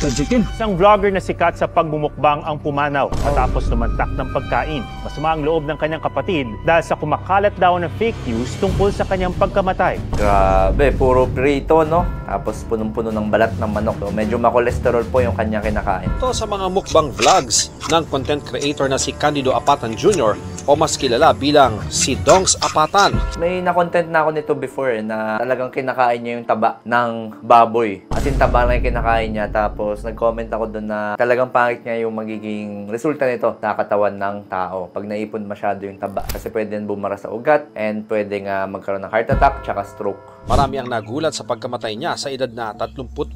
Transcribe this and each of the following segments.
Tajikin. Isang vlogger na sikat sa pagmumukbang ang pumanaw matapos tumantak ng pagkain. Masama ang loob ng kanyang kapatid dahil sa kumakalat daw ng fake news tungkol sa kanyang pagkamatay. Grabe, puro prito, no? Tapos punong-puno ng balat ng manok. So, medyo makolesterol po yung kanyang kinakain. Ito sa mga mukbang vlogs ng content creator na si Candido Apatan Jr. o mas kilala bilang si Dongs Apatan. May na-content na ako nito before na talagang kinakain niya yung taba ng baboy. As in, taba lang yung kinakain niya. Tapos nag-comment ako doon na talagang pangit niya yung magiging resulta nito sa katawan ng tao. Pag naipon masyado yung taba. Kasi pwede yan bumara sa ugat and pwede nga magkaroon ng heart attack tsaka stroke. Marami ang nagulat sa pagkamatay niya sa edad na 38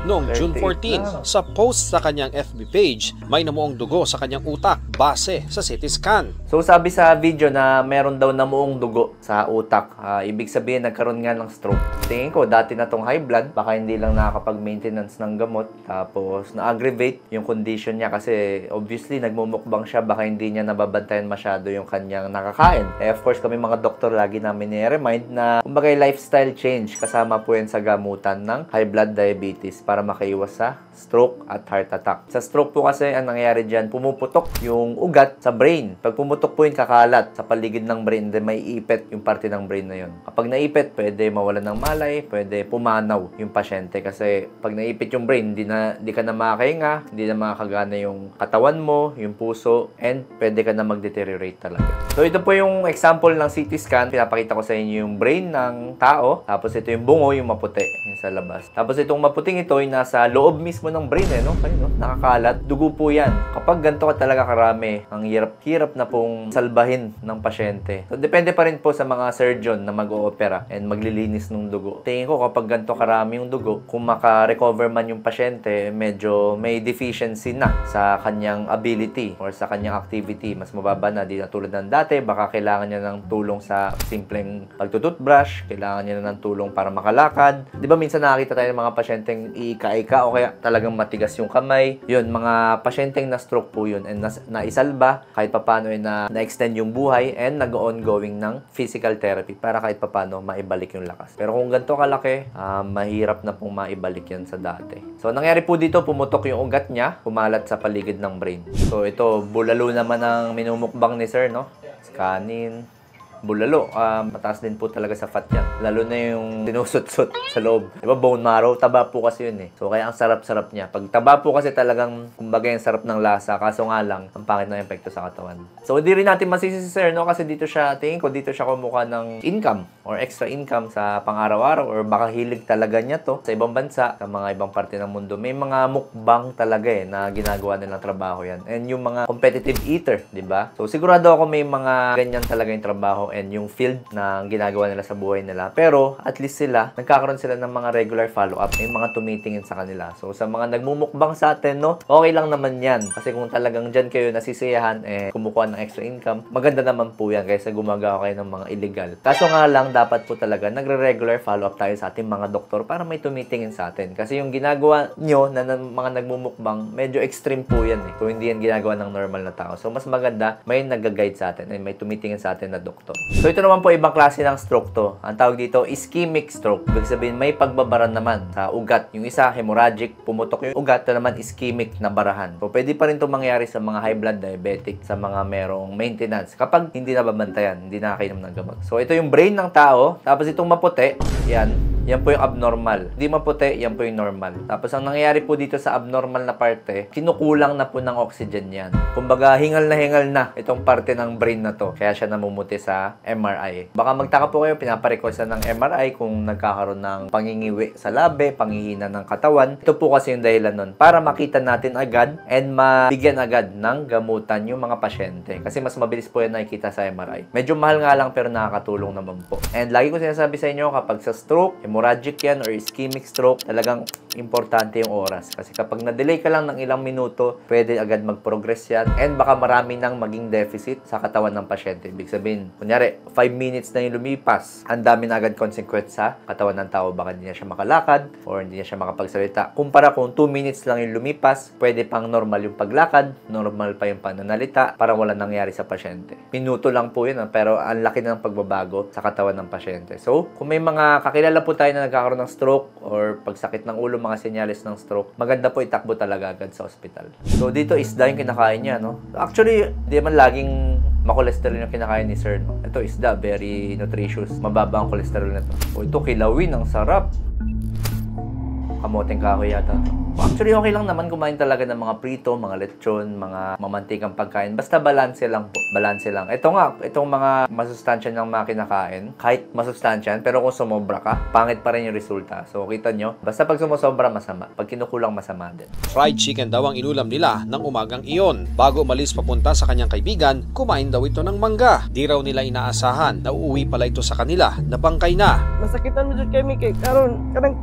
noong June 14. Sa post sa kanyang FB page, may namuong dugo sa kanyang utak base sa CT scan. So sabi sa video na meron daw namuong dugo sa utak. Ibig sabihin nagkaroon nga ng stroke. Tingin ko dati na tong high blood, baka hindi lang nakakapag-maintenance ng gamot. Tapos na-aggravate yung condition niya kasi obviously nagmumukbang siya, baka hindi niya nababantayan masyado yung kanyang nakakain. Of course kami mga doktor lagi namin i-remind na kumbaga lifestyle change kasama po yan sa gamutan ng high blood diabetes para makaiwas sa stroke at heart attack. Sa stroke po kasi ang nangyayari dyan, pumuputok yung ugat sa brain. Pag pumutok po yung kakalat sa paligid ng brain, then may ipit yung parte ng brain na yun. Kapag naipit, pwede mawalan ng malay, pwede pumanaw yung pasyente kasi pag naipit yung brain, hindi ka na makakahinga, hindi na makakagana yung katawan mo, yung puso, and pwede ka na mag-deteriorate talaga. So ito po yung example ng CT scan. Pinapakita ko sa inyo yung brain ng tao. Tapos ito yung bungo, yung maputi, yung sa labas. Tapos itong maputing ito, yung nasa loob mismo ng brain, no? Ayun, no? Nakakalat. Dugo po yan. Kapag ganito ka talaga karami, ang hirap na pong salbahin ng pasyente. So, depende pa rin po sa mga surgeon na mag-oopera and maglilinis ng dugo. Tingin ko kapag ganito karami yung dugo, kung maka-recover man yung pasyente, medyo may deficiency na sa kanyang ability or sa kanyang activity. Mas mababa na, di na tulad ng dati. Baka kailangan niya ng tulong sa simpleng pagtututbrush, kailangan niya ng tulong para makalakad. Di ba minsan nakakita tayo ng mga pasyenteng iika-ika o kaya talagang matigas yung kamay. Yun, mga pasyenteng na-stroke po yun and naisalba kahit papano na-extend yung buhay and nag-ongoing ng physical therapy para kahit papano maibalik yung lakas. Pero kung ganito kalaki, mahirap na pong maibalik yan sa dati. So, nangyari po dito, pumutok yung ugat niya, pumalat sa paligid ng brain. So, ito, bulalo naman ang minumukbang ni sir, no? Kanin, bulalo, mataas din po talaga sa fat yan. Lalo na yung sinusot-sot sa loob. Diba bone marrow? Taba po kasi yun eh. So kaya ang sarap-sarap niya. Pag taba po kasi talagang, kumbaga yung sarap ng lasa. Kaso nga lang, ang pangit ng epekto sa katawan. So hindi rin natin masisi si sir, no? Kasi dito siya, tingin ko, dito siya kumuha ng income or extra income sa pang-araw-araw or baka hilig talaga niya to sa ibang bansa, sa mga ibang parte ng mundo. May mga mukbang talaga eh na ginagawa nilang trabaho yan. And yung mga competitive eater, diba? So sigurado ako may mga ganyan talaga yung trabaho and yung field na ginagawa nila sa buhay nila. Pero at least sila, nagkakaroon sila ng mga regular follow-up. May mga tumitingin sa kanila. So sa mga nagmumukbang sa atin, no, okay lang naman yan. Kasi kung talagang dyan kayo nasisiyahan, kumukuha ng extra income, maganda naman po yan kaysa gumagawa kayo ng mga illegal. Kaso nga lang, dapat po talaga nagre-regular follow-up tayo sa ating mga doktor para may tumitingin sa atin. Kasi yung ginagawa nyo na mga nagmumukbang, medyo extreme po yan eh. Kung hindi yan ginagawa ng normal na tao. So mas maganda, may nag-guide sa atin and may tumitingin sa atin na doktor. So ito naman po ibang klase ng stroke to. Ang tawag dito ischemic stroke. Ibig sabihin may pagbabara naman sa ugat. Yung isa hemorrhagic, pumutok yung ugat. Ito naman ischemic na barahan. So pwede pa rin ito mangyari sa mga high blood diabetic, sa mga merong maintenance. Kapag hindi nababantayan, hindi nakakainom ng gamot. So ito yung brain ng tao. Tapos itong maputi, yan po yung abnormal. Hindi maputi, yan po yung normal. Tapos ang nangyayari po dito sa abnormal na parte, kinukulang na po ng oxygen yan. Kumbaga, hingal na itong parte ng brain na to. Kaya siya namumuti sa MRI. Baka magtaka po kayo, pinaparequesta ng MRI kung nagkakaroon ng pangingiwi sa labi, panghihina ng katawan. Ito po kasi yung dahilan nun. Para makita natin agad and mabigyan agad ng gamutan yung mga pasyente. Kasi mas mabilis po yan nakikita sa MRI. Medyo mahal nga lang pero nakakatulong naman po. And lagi ko sinasabi sa inyo, kapag sa stroke, hemorrhagic yan or ischemic stroke, talagang importante yung oras. Kasi kapag na-delay ka lang ng ilang minuto, pwede agad mag-progress yan and baka marami nang maging deficit sa katawan ng pasyente. Ibig sabihin, kunyari, 5 minutes na yung lumipas, ang dami na agad consequence sa katawan ng tao. Baka hindi na siya makalakad or hindi na siya makapagsalita. Kumpara kung 2 minutes lang yung lumipas, pwede pang normal yung paglakad, normal pa yung pananalita, para wala nangyari sa pasyente. Minuto lang po yun, pero ang laki na ng pagbabago sa katawan ng pasyente. So, kung may mga kakilala po tayo na nagkakaroon ng stroke or pagsakit ng ulo, mga senyales ng stroke, maganda po itakbo talaga agad sa ospital. So dito isda yung kinakain niya, no? Actually, di man laging makolesterol yung kinakain ni sir, no? Ito isda, very nutritious. Mababa ang kolesterol nito. O ito, kilawin, ang sarap. Kamoteng kahoy yata. Actually, okay lang naman kumain talaga ng mga prito, mga lechon, mga mamantikang pagkain. Basta balanse lang po. Balanse lang. Ito nga, itong mga masustansya ng mga kinakain, kahit masustansyan, pero kung sumobra ka, pangit pa rin yung resulta. So, kita nyo, basta pag sumusobra, masama. Pag kinukulang, masama din. Fried chicken daw ang inulam nila ng umagang iyon. Bago umalis papunta sa kanyang kaibigan, kumain daw ito ng mangga. Di raw nila inaasahan na uuwi pala ito sa kanila na bangkay na. Masakitan mo dyan kami kay karon kanang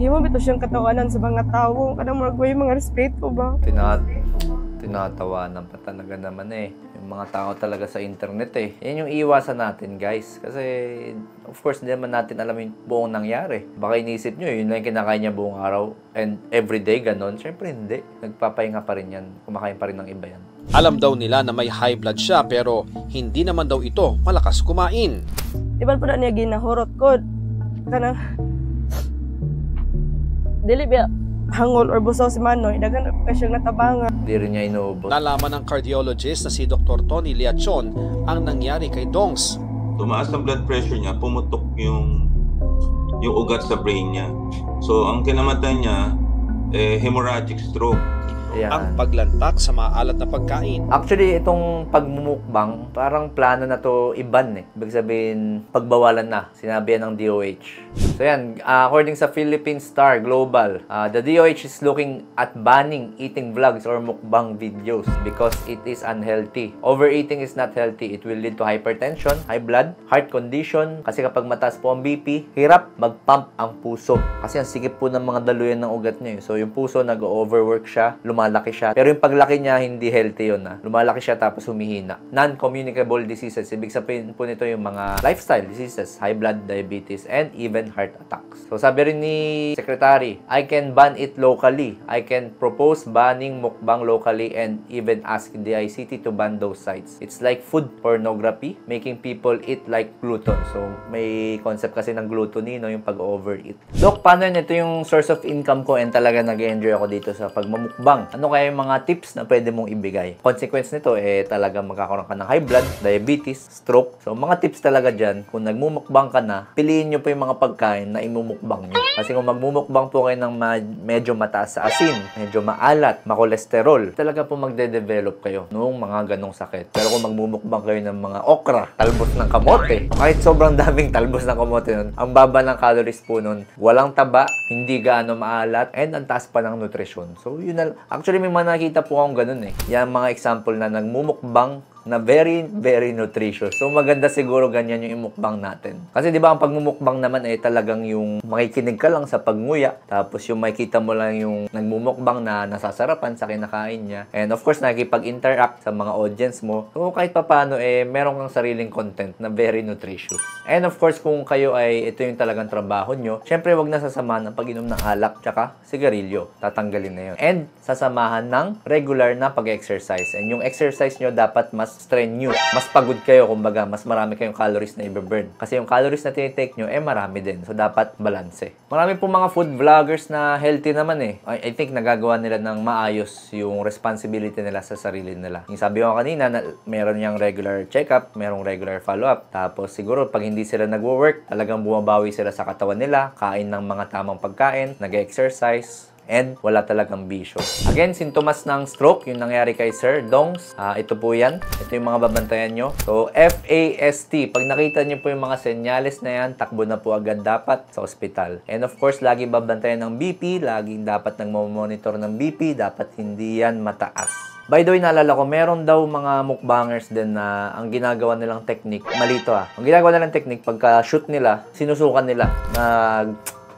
himo bito siyang katawanan sa mga tao kanang mga mga respeto ba Tinatawanan pa talaga naman yung mga tao talaga sa internet yan yung iwasan natin, guys, kasi of course hindi naman natin alam yung buong nangyari. Baka inisip nyo yun lang yung kinakain niya buong araw and everyday ganon. Syempre hindi, nagpapahinga pa rin yan, kumakain pa rin ng iba yan. Alam daw nila na may high blood siya pero hindi naman daw ito malakas kumain. di ba po na niya ginahurot ko kanang dili ba hangol or busaw si Manoy, dagan pa siyang natabangan. Hindi rin niya inuubos. Nalaman ng cardiologist na si Dr. Tony Liachon ang nangyari kay Dongs. Tumaas ang blood pressure niya, pumutok yung ugat sa brain niya. So, ang kinamatay niya, hemorrhagic stroke. Ayan. Ang paglantak sa maalat na pagkain. Actually, itong pagmumukbang, parang plano na to iban Ibig sabihin, pagbawalan na. Sinabi yan ng DOH. So yan, according sa Philippine Star Global, the DOH is looking at banning eating vlogs or mukbang videos because it is unhealthy. Overeating is not healthy. It will lead to hypertension, high blood, heart condition. Kasi kapag mataas po ang BP, hirap mag-pump ang puso. Kasi ang sikip po ng mga daluyan ng ugat niya. So yung puso nag-overwork siya, lumalaki siya. Pero yung paglaki niya, hindi healthy yun. Lumalaki siya tapos humihina. Non-communicable diseases. Ibig sabihin po nito yung mga lifestyle diseases, high blood, diabetes, and even heart attacks. So sabi rin ni Secretary, I can ban it locally. I can propose banning mukbang locally and even ask the ICT to ban those sites. It's like food pornography, making people eat like glutton. So may concept kasi ng gluttony, yung pag-overeat. Doc, paano yun? Ito yung source of income ko and talaga nag-enjoy ako dito sa pagmamukbang. Ano kaya yung mga tips na pwede mong ibigay? Consequence nito, talaga magkakaroon ka ng high blood, diabetes, stroke. So mga tips talaga dyan, kung nagmumukbang ka na, piliin nyo pa yung mga pagkain na imumukbang nyo. Kasi kung magmumukbang po kayo ng medyo mataas sa asin, medyo maalat, makolesterol, talaga po magde-develop kayo noong mga ganong sakit. Pero kung magmumukbang kayo ng mga okra, talbos ng kamote, kahit sobrang daming talbos ng kamote nun, ang baba ng calories po nun, walang taba, hindi gaano maalat, and ang taas pa ng nutrisyon. So yun na, actually may mga nakita po akong ganun Yan mga example na nagmumukbang na very, very nutritious. So, maganda siguro ganyan yung imukbang natin. Kasi, di ba, ang pagmumukbang naman talagang yung makikinig ka lang sa pagnguya. Tapos, yung makikita mo lang yung nagmumukbang na nasasarapan sa kinakain niya. And, of course, nakikipag-interact sa mga audience mo. So, kahit papano, meron kang sariling content na very nutritious. And, of course, kung kayo ay ito yung talagang trabaho nyo, syempre, wag na sasamahan ng pag-inom ng alak tsaka sigarilyo. Tatanggalin na yun. And, sasamahan ng regular na pag-exercise. And, yung exercise nyo dapat mas strenuous. Mas pagod kayo, kumbaga, mas marami kayong calories na i-burn. Kasi yung calories na tinitake nyo, marami din. So, dapat balanse. Marami po mga food vloggers na healthy naman I think nagagawa nila ng maayos yung responsibility nila sa sarili nila. Yung sabi ko kanina, na meron yung regular check-up, merong regular follow-up. Tapos, siguro, pag hindi sila nagwo-work, talagang bumabawi sila sa katawan nila, kain ng mga tamang pagkain, nag-exercise, and wala talagang bisyo. Again, sintomas ng stroke, yung nangyari kay Sir Dongs. Ito po yan. Ito yung mga babantayan nyo. So, FAST. Pag nakita nyo po yung mga senyales na yan, takbo na po agad dapat sa ospital. And of course, lagi babantayan ng BP. Laging dapat nagmamonitor ng BP. Dapat hindi yan mataas. By the way, naalala ko, meron daw mga mukbangers din na ang ginagawa nilang technique, malito Ang ginagawa nilang technique, pagka-shoot nila, sinusukan nila.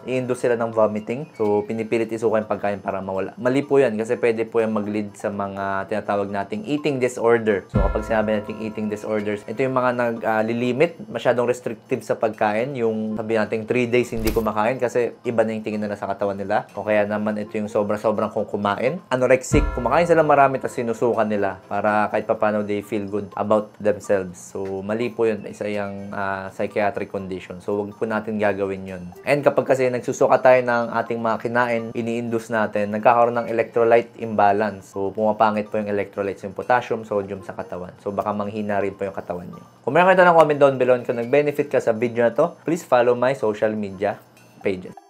i-induce sila ng vomiting. So, pinipilit isuka yung pagkain para mawala. Mali po yan kasi pwede po yan mag-lead sa mga tinatawag nating eating disorder. So, kapag sinabi nating eating disorders, ito yung mga naglilimit, masyadong restrictive sa pagkain. Yung sabi nating 3 days hindi kumakain kasi iba na yung tingin nila sa katawan nila. O kaya naman ito yung sobrang kung kumain. Anorexic, kumakain sila marami tapos sinusukan nila para kahit papano they feel good about themselves. So, mali po yun. Isa yung psychiatric condition. So, huwag po natin gagawin yun. And kapag kasi nagsusuka tayo ng ating mga kinain, ini-induce natin, nagkakaroon ng electrolyte imbalance. So, pumapangit po yung electrolytes, yung potassium, sodium sa katawan. So, baka manghina rin po yung katawan nyo. Kung meron kayo ng comment down below kung nag-benefit ka sa video na to, please follow my social media pages.